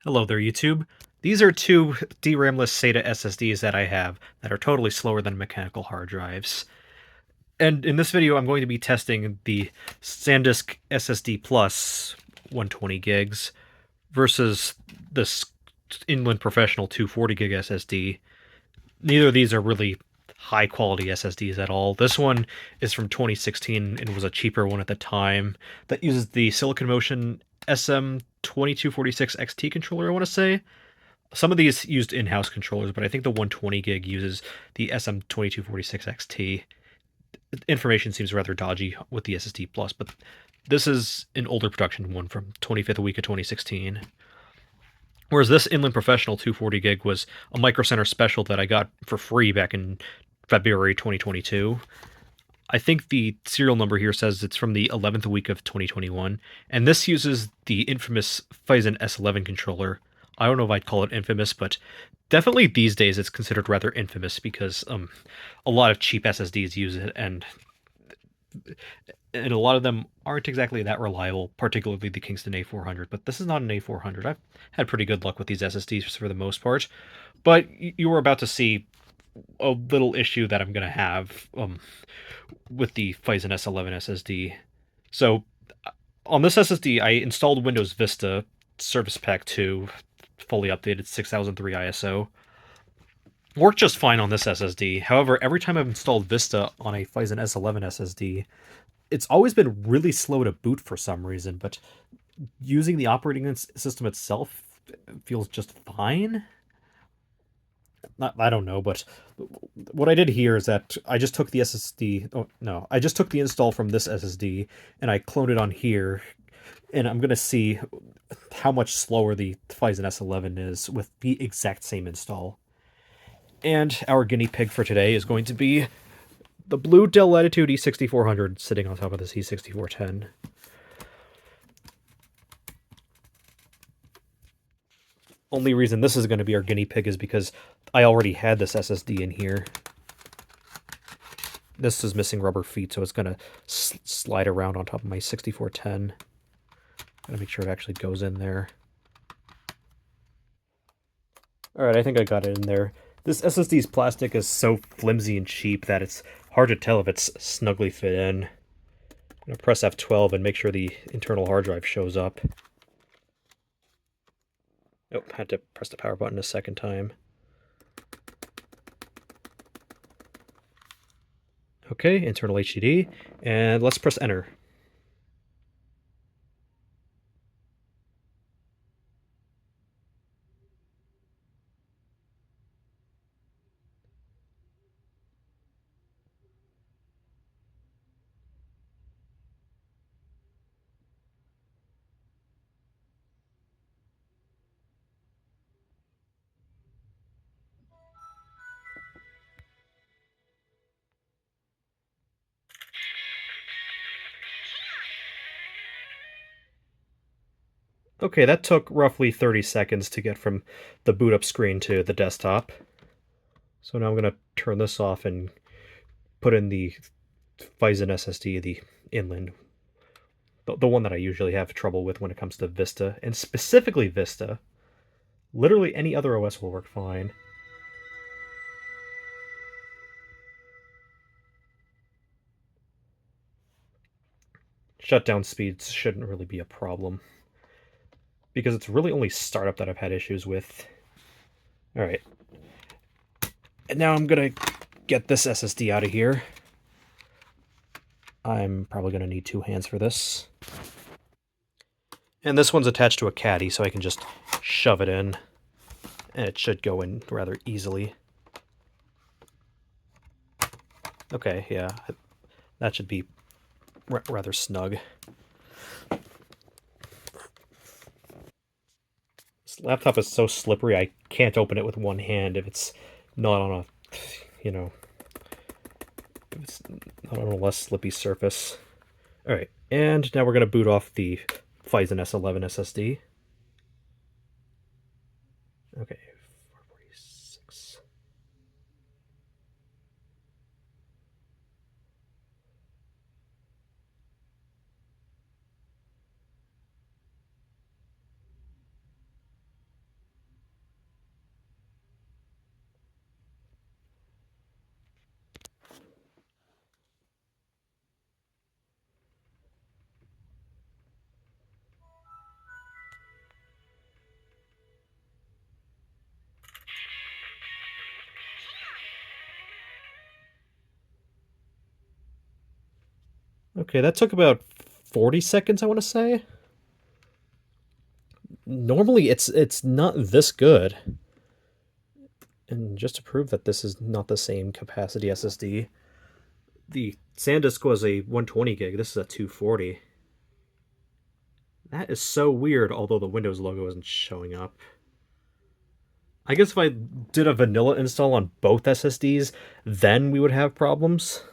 Hello there, YouTube. These are two DRAM-less SATA SSDs that I have that are totally slower than mechanical hard drives. And in this video, I'm going to be testing the SanDisk SSD Plus 120 gigs versus this Inland Professional 240 gig SSD. Neither of these are really high-quality SSDs at all. This one is from 2016 and was a cheaper one at the time that uses the Silicon Motion SM2246 XT controller, I want to say. Some of these used in-house controllers, but I think the 120 gig uses the SM2246 XT. Information seems rather dodgy with the SSD Plus, but this is an older production one from 25th week of 2016. Whereas this Inland Professional 240 gig was a Micro Center special that I got for free back in February 2022. I think the serial number here says it's from the 11th week of 2021, and this uses the infamous Phison S11 controller. I don't know if I'd call it infamous, but definitely these days it's considered rather infamous because a lot of cheap SSDs use it, and a lot of them aren't exactly that reliable, particularly the Kingston A400. But this is not an A400. I've had pretty good luck with these SSDs for the most part, but you were about to see a little issue that I'm going to have with the Phison S11 SSD. So on this SSD, I installed Windows Vista Service Pack 2, fully updated 6003 ISO. Worked just fine on this SSD. However, every time I've installed Vista on a Phison S11 SSD, it's always been really slow to boot for some reason, but using the operating system itself feels just fine. I don't know, but what I did here is that I just took the SSD. Oh no, I just took the install from this SSD and I cloned it on here, and I'm gonna see how much slower the Phison S11 is with the exact same install. And our guinea pig for today is going to be the blue Dell Latitude E6400 sitting on top of this E6410. Only reason this is going to be our guinea pig is because I already had this SSD in here. This is missing rubber feet, so it's going to slide around on top of my 6410. Gotta make sure it actually goes in there. Alright, I think I got it in there. This SSD's plastic is so flimsy and cheap that it's hard to tell if it's snugly fit in. I'm going to press F12 and make sure the internal hard drive shows up. Oh, had to press the power button a second time. Okay, internal HDD, and let's press enter. Okay, that took roughly 30 seconds to get from the boot up screen to the desktop. So now I'm going to turn this off and put in the Phison SSD, the Inland, the one that I usually have trouble with when it comes to Vista, and specifically Vista. Literally any other OS will work fine. Shutdown speeds shouldn't really be a problem, because it's really only startup that I've had issues with. Alright. And now I'm going to get this SSD out of here. I'm probably going to need two hands for this. And this one's attached to a caddy, so I can just shove it in, and it should go in rather easily. Okay, yeah, that should be rather snug. This laptop is so slippery, I can't open it with one hand if it's not on a, if it's not on a less slippy surface. Alright, and now we're going to boot off the Phison S11 SSD. Okay, 446. Okay, that took about 40 seconds, I want to say. Normally it's not this good. And just to prove that this is not the same capacity SSD, the SanDisk was a 120 gig. This is a 240. That is so weird, although the Windows logo isn't showing up. I guess if I did a vanilla install on both SSDs, then we would have problems.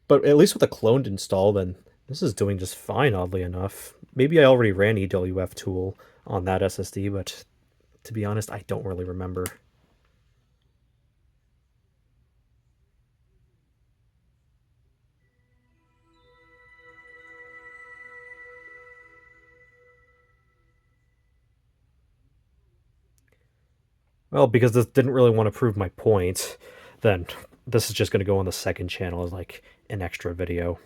But at least with a cloned install, then this is doing just fine, oddly enough. Maybe I already ran EWF tool on that SSD, but to be honest, I don't really remember. Well, because this didn't really want to prove my point, then this is just going to go on the second channel as like an extra video.